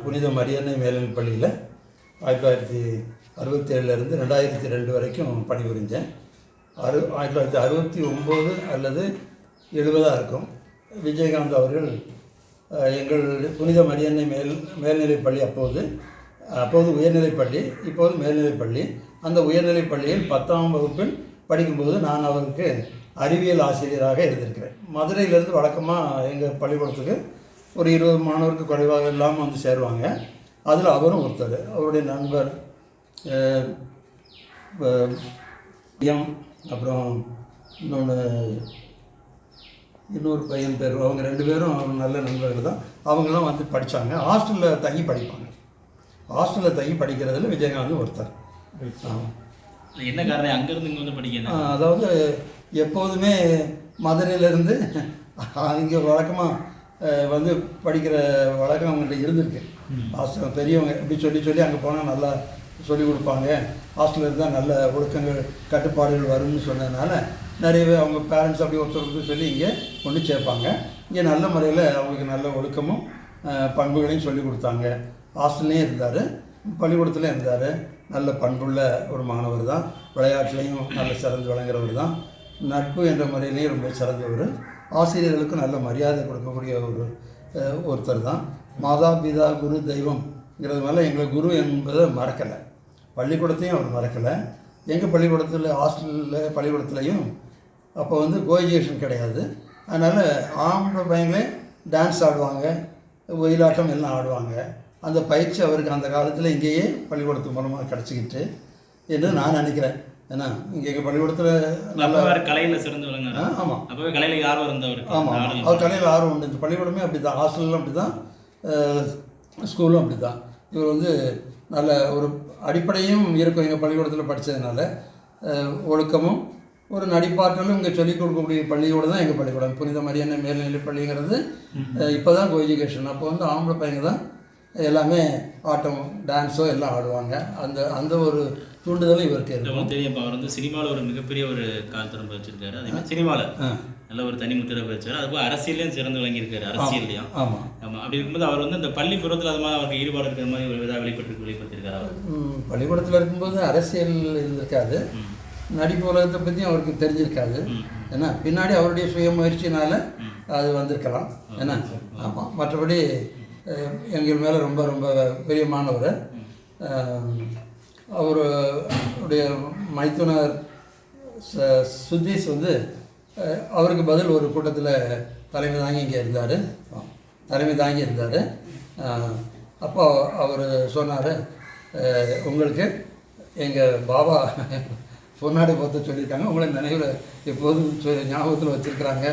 புனித மரியன்னை மேல்நிலைப் பள்ளியில் 1967 2002 வரைக்கும் பணிபுரிஞ்சேன். 1969 அல்லது 70 இருக்கும். விஜயகாந்த் அவர்கள் எங்கள் புனித மரியன்னை மேல்நிலைப் பள்ளி அப்போது உயர்நிலைப்பள்ளி, இப்போது மேல்நிலைப்பள்ளி. அந்த உயர்நிலைப் பள்ளியில் 10ஆம் வகுப்பில் படிக்கும்போது நான் அவருக்கு அறிவியல் ஆசிரியராக இருந்திருக்கிறேன். மதுரையிலேருந்து வழக்கமாக எங்கள் பள்ளிக்கூடத்துக்கு ஒரு 20 மாணவருக்கு குறைவாக இல்லாமல் வந்து சேருவாங்க. அதில் அவரும் ஒருத்தர். அவருடைய நண்பர் அப்புறம் இன்னொரு பையன் பேர், அவங்க 2 பேரும் அவங்க நல்ல நண்பர்கள் தான். அவங்களாம் வந்து படித்தாங்க. ஹாஸ்டலில் தங்கி படிப்பாங்க. ஹாஸ்டலில் தங்கி படிக்கிறதுல விஜயகாந்த் ஒருத்தர். என்ன காரணம் அங்கேருந்து இங்கே வந்து படிக்க? அதாவது எப்போதுமே மதுரையிலேருந்து இங்கே வழக்கமாக வந்து படிக்கிற வழக்கம் அவங்கள்ட்ட இருந்திருக்கு. ஹாஸ்டல் பெரியவங்க இப்படி சொல்லி அங்கே போனால் நல்லா சொல்லிக் கொடுப்பாங்க, ஹாஸ்டலில் இருந்தால் நல்ல ஒழுக்கங்கள் கட்டுப்பாடுகள் வரும்னு சொன்னதுனால நிறையவே அவங்க பேரண்ட்ஸ் அப்படி ஒருத்தருக்கு சொல்லி இங்கே கொண்டு சேர்ப்பாங்க. இங்கே நல்ல முறையில் அவங்களுக்கு நல்ல ஒழுக்கமும் பண்புகளையும் சொல்லி கொடுத்தாங்க. ஹாஸ்டல்லையும் இருந்தார், பள்ளிக்கூடத்துலையும் இருந்தார். நல்ல பண்புள்ள ஒரு மாணவர் தான். விளையாட்டுலையும் நல்ல சிறந்து விளங்குறவர் தான். நட்பு என்ற முறையிலையும் ரொம்ப சிறந்தவர். ஆசிரியர்களுக்கும் நல்ல மரியாதை கொடுக்கக்கூடிய ஒருத்தர் தான். மாதா பிதா குரு தெய்வம்ங்கிறது மேலே எங்களை குரு என்பதை மறக்கலை. பள்ளிக்கூடத்தையும் அவர் மறக்கலை. எங்கள் பள்ளிக்கூடத்தில் ஹாஸ்டலில் பள்ளிக்கூடத்துலையும் அப்போ வந்து கோஎஜுகேஷன் கிடையாது. அதனால் ஆம்பளை பையங்களே டான்ஸ் ஆடுவாங்க, ஒயிலாட்டம் எல்லாம் ஆடுவாங்க. அந்த பயிற்சி அவருக்கு அந்த காலத்தில் இங்கேயே பள்ளிக்கூடத்து மூலமாக கிடச்சிக்கிட்டு என்று நான் நினைக்கிறேன். ஏன்னா இங்கே எங்கள் பள்ளிக்கூடத்தில் நல்லா கலையில் சிறந்து விளங்க. ஆமாம், அப்போவே கலையில் ஆர்வம் இருந்தவர். ஆமாம், அவர் கலையில் ஆர்வம் உண்டு. இந்த பள்ளிக்கூடமே அப்படி தான், ஹாஸ்டலும் அப்படி தான், ஸ்கூலும் அப்படி தான். இவர் வந்து நல்ல ஒரு அடிப்படையும் இருக்கும். எங்கள் பள்ளிக்கூடத்தில் படித்ததுனால ஒழுக்கமும் ஒரு நடிப்பாற்றலும் இங்கே சொல்லிக் கொடுக்கக்கூடிய பள்ளியோடு தான் எங்கள் பள்ளிக்கூடம். புனித மரியன்னை மேல்நிலைப் பள்ளிங்கிறது இப்போ தான் கோஎஜுகேஷன். அப்போ வந்து ஆம்பளை பையங்க தான் எல்லாமே ஆட்டம் டான்ஸோ எல்லாம் ஆடுவாங்க. அந்த ஒரு தூண்டுதலும் இவருக்கு இருக்கும். தெரியும். அவர் வந்து சினிமாவில் ஒரு மிகப்பெரிய ஒரு காலத்தரம் வச்சிருக்காரு. அதே மாதிரி சினிமாவில் நல்ல ஒரு தனிமுத்திரை வச்சார். அதுபோல் அரசியலையும் சிறந்து விளங்கியிருக்காரு. அரசியல்லையும் ஆமாம். அப்படி இருக்கும்போது அவர் வந்து இந்த பள்ளி பருவத்தில் அது மாதிரி அவருக்கு ஈடுபாடு இருக்கிற மாதிரி ஒரு இதாக வெளிப்படுத்தியிருக்காரு. அவர் பள்ளிக்கூடத்தில் இருக்கும்போது அரசியல் இருந்திருக்காது, நடிப்பு உலகத்தை பற்றியும் அவருக்கு தெரிஞ்சிருக்காது. ஏன்னா பின்னாடி அவருடைய சுய முயற்சினால் அது வந்திருக்கலாம். ஏன்னா ஆமாம். மற்றபடி எங்கள் மேலே ரொம்ப ரொம்ப பிரியமானவர். அவருடைய மைத்துனர் சுதீஷ் வந்து அவருக்கு பதில் ஒரு கூட்டத்தில் தலைமை தாங்கி இருந்தார். அப்போ அவர் சொன்னார், உங்களுக்கு எங்கள் பாபா பொன்னாடை பார்த்து சொல்லியிருக்காங்க, உங்களை நினைவில் எப்போதும் ஞாபகத்தில் வச்சுருக்கிறாங்க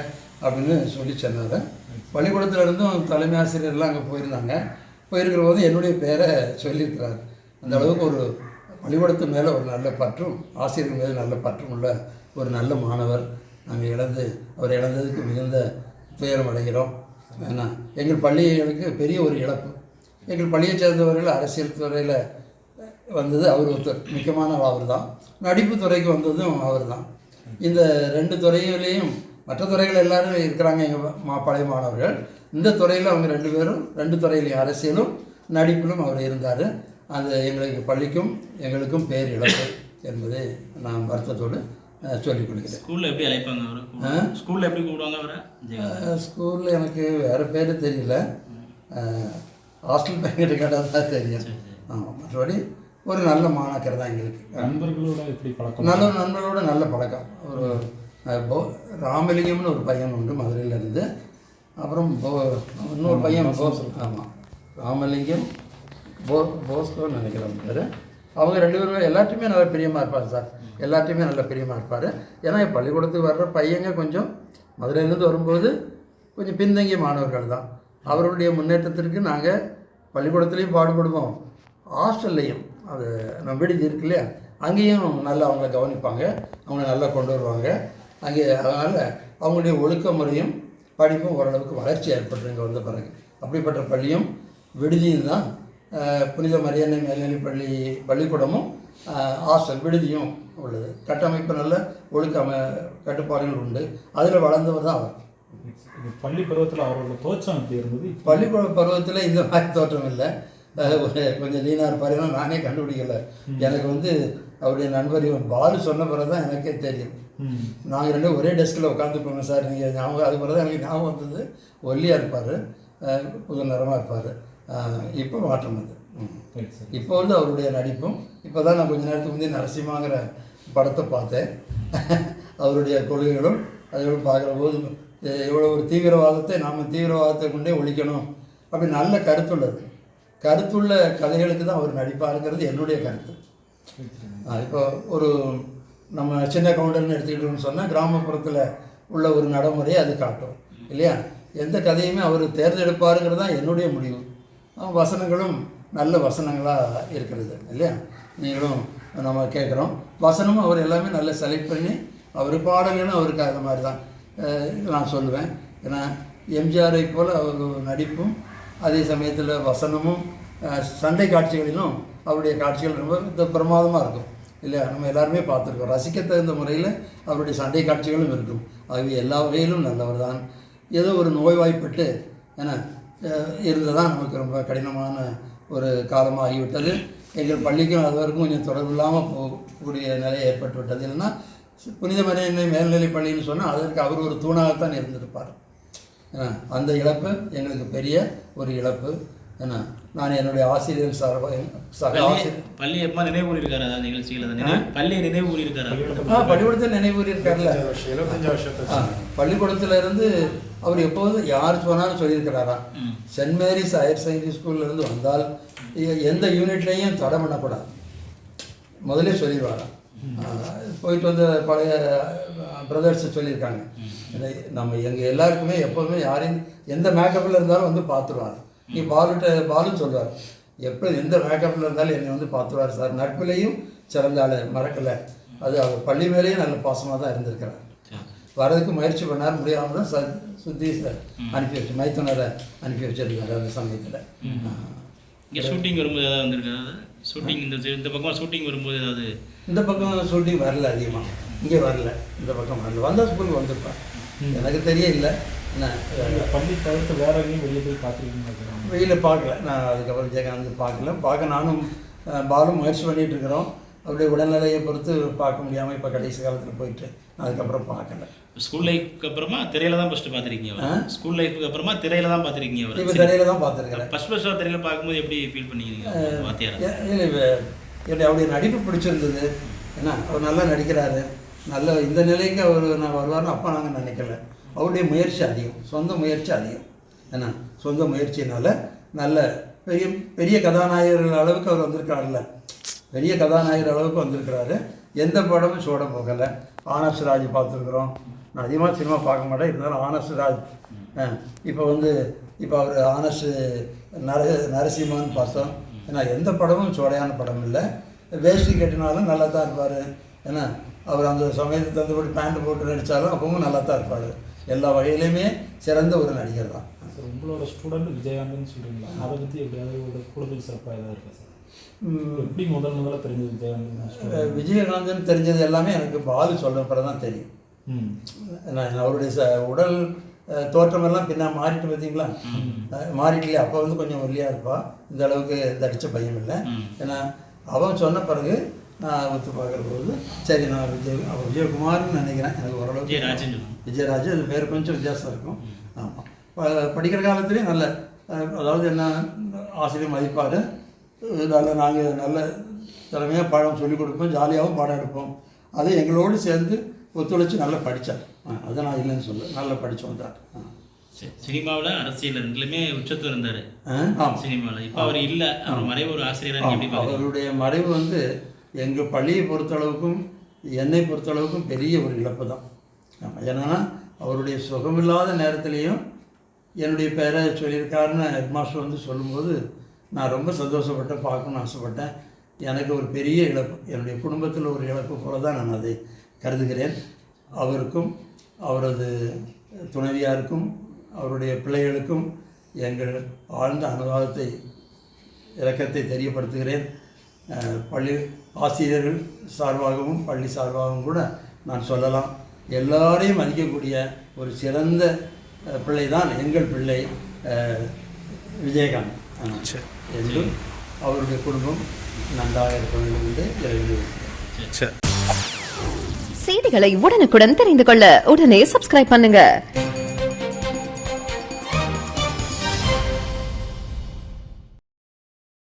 அப்படின்னு சொல்லி சொன்னார். பள்ளிக்கூடத்தில் இருந்தும் தலைமை ஆசிரியர்லாம் அங்கே போயிருக்கிற போது என்னுடைய பேரை சொல்லியிருக்கிறார். அந்த அளவுக்கு ஒரு பள்ளிக்கூடத்து மேலே ஒரு நல்ல பற்றும், ஆசிரியர்கள் மீது நல்ல பற்றும் உள்ள ஒரு நல்ல மாணவர். நாங்கள் அவர் இழந்ததுக்கு மிகுந்த துயரம் அடைகிறோம். ஏன்னா எங்கள் பள்ளிகளுக்கு பெரிய ஒரு இழப்பு. எங்கள் பள்ளியை சேர்ந்தவர்கள் அரசியல் துறையில் வந்தது அவர் ஒருத்தர், முக்கியமான அவர் தான். நடிப்பு துறைக்கு வந்ததும் அவர் தான். இந்த 2 துறையிலையும், மற்ற துறைகள் எல்லோரும் இருக்கிறாங்க எங்கள் பழைய மாணவர்கள். இந்த துறையில் அவங்க 2 பேரும் 2 துறையிலையும் அரசியலும் நடிப்பிலும் அவர் இருந்தார். அது எங்களுக்கு பள்ளிக்கும் எங்களுக்கும் பேர் இழப்பு என்பதை நான் வருத்தத்தோடு சொல்லிக் கொடுக்கிறேன். ஸ்கூலில் எப்படி அழைப்பாங்க அவர்? ஸ்கூலில் எப்படி கூப்பிடுவாங்க அவரை? ஸ்கூலில் எனக்கு வேறு பேர் தெரியல, ஹாஸ்டல் பையன்கிட்ட கேட்டால் தான் தெரியும். ஆமாம். மற்றபடி ஒரு நல்ல மாணாக்கர் தான் எங்களுக்கு. நண்பர்களோட எப்படி பழக்கம்? நண்பர்களோட நல்ல பழக்கம். ஒரு ராமலிங்கம்னு ஒரு பையன் உண்டு மதுரையிலேருந்து. அப்புறம் இன்னொரு பையன் ஆமாம், ராமலிங்கம் போஸ்கோன்னு நினைக்கிறேன் பேர். அவங்க 2 பேரும் எல்லாத்தையுமே நல்ல பிரியமாக இருப்பார் சார். எல்லாத்தையுமே நல்ல பிரியமாக இருப்பார். ஏன்னா பள்ளிக்கூடத்துக்கு வர்ற பையங்க கொஞ்சம் மதுரையிலேருந்து வரும்போது கொஞ்சம் பின்தங்கிய மாணவர்கள் தான். அவர்களுடைய முன்னேற்றத்திற்கு நாங்கள் பள்ளிக்கூடத்துலேயும் பாடுபடுவோம், ஹாஸ்டல்லையும் அது நம்ம விடுதி இருக்கு இல்லையா, அங்கேயும் நல்லா அவங்கள கவனிப்பாங்க, அவங்கள நல்லா கொண்டு வருவாங்க அங்கே. அதனால் அவங்களுடைய ஒழுக்க முறையும் படிப்பும் ஓரளவுக்கு வளர்ச்சி ஏற்பட்டு இங்கே வந்த பிறகு. அப்படிப்பட்ட பள்ளியும் விடுதியும் தான் புனித மரியன்னை மேல்நிலைப் பள்ளிக்கூடமும் ஹாஸ்டல் விடுதியும் உள்ளது. கட்டமைப்பு நல்ல கட்டுப்பாடுகள் உண்டு. அதில் வளர்ந்தவர் தான் அவர். பள்ளி பருவத்தில் அவரோட தோற்றம் எப்படி இருந்தது? பள்ளி பருவத்தில் இந்த மாதிரி தோற்றம் இல்லை. கொஞ்சம் லீனாக இருப்பாருன்னா நானே கண்டுபிடிக்கல. எனக்கு வந்து அவருடைய நண்பர் இவன் பாலு சொன்ன பிறகு தான் எனக்கே தெரியும். நாங்கள் ரெண்டும் ஒரே டெஸ்கில் உட்காந்துப்போங்க சார், நீங்கள் ஞாபகம் அது பிறகு தான் எனக்கு ஞாபகம் வந்தது. ஒல்லியாக இருப்பார், புது நிறமாக இருப்பார். இப்போ மாற்றம் அது. இப்போ வந்து அவருடைய நடிப்பும் இப்போ தான் நான் கொஞ்சம் நேரத்துக்கு முந்தைய நரசிம்மாங்கிற படத்தை பார்த்தேன். அவருடைய கொள்கைகளும் அதுகளும் பார்க்குற போது இவ்வளோ ஒரு தீவிரவாதத்தை நாம் தீவிரவாதத்தை கொண்டே ஒழிக்கணும் அப்படி நல்ல கருத்துள்ளது. கருத்துள்ள கதைகளுக்கு தான் அவர் நடிப்பாருங்கிறது என்னுடைய கருத்து. இப்போ ஒரு நம்ம சின்ன கவுண்டர்னு எடுத்துக்கிட்டோம்னு சொன்னால் கிராமப்புறத்தில் உள்ள ஒரு நடைமுறையை அது காட்டும் இல்லையா. எந்த கதையுமே அவர் தேர்ந்தெடுப்பாருங்கிறது தான் என்னுடைய முடிவு. வசனங்களும் நல்ல வசனங்களாக இருக்கிறது இல்லையா. நீங்களும் நம்ம கேட்குறோம், வசனமும் அவர் எல்லாமே நல்லா செலக்ட் பண்ணி அவர் பாடல்களும் அவருக்கு அது மாதிரி தான் நான் சொல்லுவேன். ஏன்னா எம்ஜிஆரை போல் அவர் நடிப்பும் அதே சமயத்தில் வசனமும் சண்டை காட்சிகளிலும் அவருடைய காட்சிகள் ரொம்ப பிரமாதமாக இருக்கும் இல்லையா. நம்ம எல்லாருமே பார்த்துருக்கோம். ரசிக்க தகுந்த முறையில் அவருடைய சண்டை காட்சிகளும் இருக்கும். ஆகவே எல்லா வகையிலும் நல்லவர் தான். ஏதோ ஒரு நோய்வாய்ப்பட்டு ஏன்னா இருந்ததான் நமக்கு ரொம்ப கடினமான ஒரு காலமாக ஆகிவிட்டது. எங்கள் பள்ளிக்கும் அது வரைக்கும் கொஞ்சம் தொடர்பு இல்லாமல் போகக்கூடிய நிலை ஏற்பட்டு விட்டது. இல்லைன்னா புனித மரியாதை மேல்நிலை பள்ளின்னு சொன்னால் அதற்கு அவர் ஒரு தூணாகத்தான் இருந்திருப்பார். அந்த இழப்பு எங்களுக்கு பெரிய ஒரு இழப்பு. ஏன்னா நான் என்னுடைய ஆசிரியர் சக ஆசிரியர் பள்ளி எப்போ நினைவு கூறியிருக்காரு அதாவது நிகழ்ச்சிகள் பள்ளியை நினைவு கூறியிருக்காரு. பள்ளிக்கூடத்தில் நினைவு கூறியிருக்காருல்ல. 75 வருஷத்தை பள்ளிக்கூடத்தில் இருந்து அவர் எப்போதும் யார் சொன்னாலும் சொல்லியிருக்கிறாரா, சென்ட் மேரிஸ் ஹையர் செகண்டரி ஸ்கூல்லேருந்து வந்தால் எந்த யூனிட்லேயும் தடை பண்ணக்கூடாது முதலே சொல்லிடுவாராம். போயிட்டு வந்து பழைய பிரதர்ஸை சொல்லியிருக்காங்க. நம்ம எங்கள் எல்லாருக்குமே எப்போதுமே யாரையும் எந்த மேக்கப்பில் இருந்தாலும் வந்து பார்த்துருவார். நீ பாலுன்னு சொல்லுவார், எப்போ எந்த மேக்கப்பில் இருந்தாலும் என்னை வந்து பார்த்துருவார் சார். நட்பிலையும் சிறந்த ஆள், மறக்கலை. அது அவர் பள்ளி மேலேயும் நல்ல பாசமாக தான் இருந்திருக்கிறார். வரதுக்கு முயற்சி பண்ணார், முடியாமல் தான் சுத்தீஷை அனுப்பி வச்சு மைத்துனரை அனுப்பி வச்சிருக்காரு அந்த சமயத்தில். இங்கே ஷூட்டிங் வரும்போது ஏதாவது வந்திருக்காரு? ஷூட்டிங் இந்த பக்கமாக ஷூட்டிங் வரும்போது ஏதாவது? இந்த பக்கம் ஷூட்டிங் வரல, அதிகமாக இங்கே வரல. இந்த பக்கம் வரல. வந்தால் ஸ்கூலுக்கு வந்திருப்பேன், எனக்கு தெரிய இல்லை. என்ன பள்ளி தவிர்த்து வேற எங்கேயும் வெளியே போய் பார்த்துருக்கீங்க? வெளியில் பார்க்கல. நான் அதுக்கப்புறம் விஜயகாந்த் பார்க்க நானும் பாலும் முயற்சி பண்ணிகிட்டு இருக்கிறோம். அவருடைய உடல்நிலையை பொறுத்து பார்க்க முடியாமல் இப்போ கடைசி காலத்தில் போயிட்டு அதுக்கப்புறம் பார்க்கல. ஸ்கூல் லைஃப்க்கு அப்புறமா திரையில தான் ஃபஸ்ட்டு பார்த்துருக்கீங்க? ஸ்கூல் லைஃப்க்கு அப்புறமா திரையில தான் பார்த்துருக்கீங்க? இப்போ திரையில தான் பார்த்துருக்கேன். ஃபஸ்ட்டாக திரையில பார்க்கும்போது எப்படி ஃபீல் பண்ணிக்கிறீங்க? இல்லை, என்னுடைய அவருடைய நடிப்பு பிடிச்சிருந்தது. ஏன்னா அவர் நல்லா நடிக்கிறாரு. நல்ல இந்த நிலைக்கு அவர் நான் வருவார்னு அப்போ நாங்கள் நினைக்கல. அவருடைய முயற்சி அதிகம், சொந்த முயற்சி அதிகம். ஏன்னா சொந்த முயற்சினால் நல்ல பெரிய பெரிய கதாநாயகர்கள் அளவுக்கு அவர் வந்திருக்காருல்ல, பெரிய கதாநாயகர் அளவுக்கு வந்திருக்கிறாரு. எந்த படமும் சோட போகலை. ஆனஸ் ராஜ் பார்த்துருக்குறோம். நான் அதிகமாக சினிமா பார்க்க மாட்டேன், இருந்தாலும் ஆனஸ் ராஜ். இப்போ அவர் ஆனஸ் நரசிம்மான்னு பார்த்தோம். ஏன்னா எந்த படமும் சோடையான படம் இல்லை. வேஷ்டி கட்டினாலும் நல்லா தான் இருப்பார். ஏன்னா அவர் அந்த சமயத்துக்கு தந்தபடி பேண்ட் போட்டு நடித்தாலும் அப்பவும் நல்லா தான் இருப்பார். எல்லா வகையிலையுமே சிறந்த ஒரு நடிகர் தான். சார் உங்களோட ஸ்டூடெண்ட் விஜயகாந்தன் சொல்கிறீங்களா, அதை பற்றி எப்படியாவது ஒரு கூடுதல் சிறப்பாக ஏதாவது இருக்கா சார்? எப்படி முதல்ல தெரிஞ்சது விஜயகாந்தன்? விஜயகாந்தன் தெரிஞ்சது எல்லாமே எனக்கு பாலு சொல்ல தான் தெரியும். நான் அவருடைய உடல் தோற்றமெல்லாம் பின்னா மாறிட்டு பார்த்தீங்களா, மாறிக்கலையே. அப்போ வந்து கொஞ்சம் ஒல்லியாக இருப்பாள், இந்த அளவுக்கு தடித்த பையன் இல்லை. ஏன்னா அவன் சொன்ன பிறகு நான் ஒத்து பார்க்குற போது சரி நான் விஜயகுமார்னு நினைக்கிறேன். எனக்கு ஓரளவுக்கு விஜயராஜ் அது பேர் கொஞ்சம் வித்தியாசம் இருக்கும். ஆமாம், படிக்கிற காலத்துலேயும் நல்ல, அதாவது என்ன ஆசிரியர் மதிப்பார். நாங்கள் நல்ல திறமையாக பாடம் சொல்லிக் கொடுப்போம், ஜாலியாகவும் பாடம் எடுப்போம். அதை எங்களோடு சேர்ந்து ஒத்துழைச்சி நல்லா படித்தார். அதை நான் இல்லைன்னு சொல்ல, நல்லா படித்து வந்தார். சினிமாவில் அரசியல் ரெண்டுலையுமே உச்சத்தில் இருந்தார். ஆமாம், சினிமாவில் இப்போ அவர் இல்லை. அவர் மறைவு ஒரு ஆசிரியராக அவருடைய மறைவு வந்து எங்கள் பள்ளியை பொறுத்தளவுக்கும் என்னை பொறுத்தளவுக்கும் பெரிய ஒரு இழப்பு தான். ஆமாம், ஏன்னா அவருடைய சுகமில்லாத நேரத்துலேயும் என்னுடைய பேரை சொல்லியிருக்காருன்னு ஹெட் மாஸ்டர் வந்து சொல்லும்போது நான் ரொம்ப சந்தோஷப்பட்டேன், பார்க்கணுன்னு ஆசைப்பட்டேன். எனக்கு ஒரு பெரிய இழப்பு, என்னுடைய குடும்பத்தில் ஒரு இழப்பு போல தான் நான் அதை கருதுகிறேன். அவருக்கும் அவரது துணைவியாருக்கும் அவருடைய பிள்ளைகளுக்கும் எங்கள் ஆழ்ந்த அனுதாபத்தை, இரக்கத்தை தெரியப்படுத்துகிறேன். பள்ளி ஆசிரியர்கள் சார்பாகவும் பள்ளி சார்பாகவும் கூட நான் சொல்லலாம், எல்லாரையும் மதிக்கக்கூடிய ஒரு சிறந்த பிள்ளை தான் எங்கள் பிள்ளை விஜயகாந்த். என்றும் அவருடைய குடும்பம் நன்றாக இருக்க வேண்டும் என்று இறைவனை செய்திகளை உடனுக்குடன் தெரிந்து கொள்ள உடனே சப்ஸ்கிரைப் பண்ணுங்க.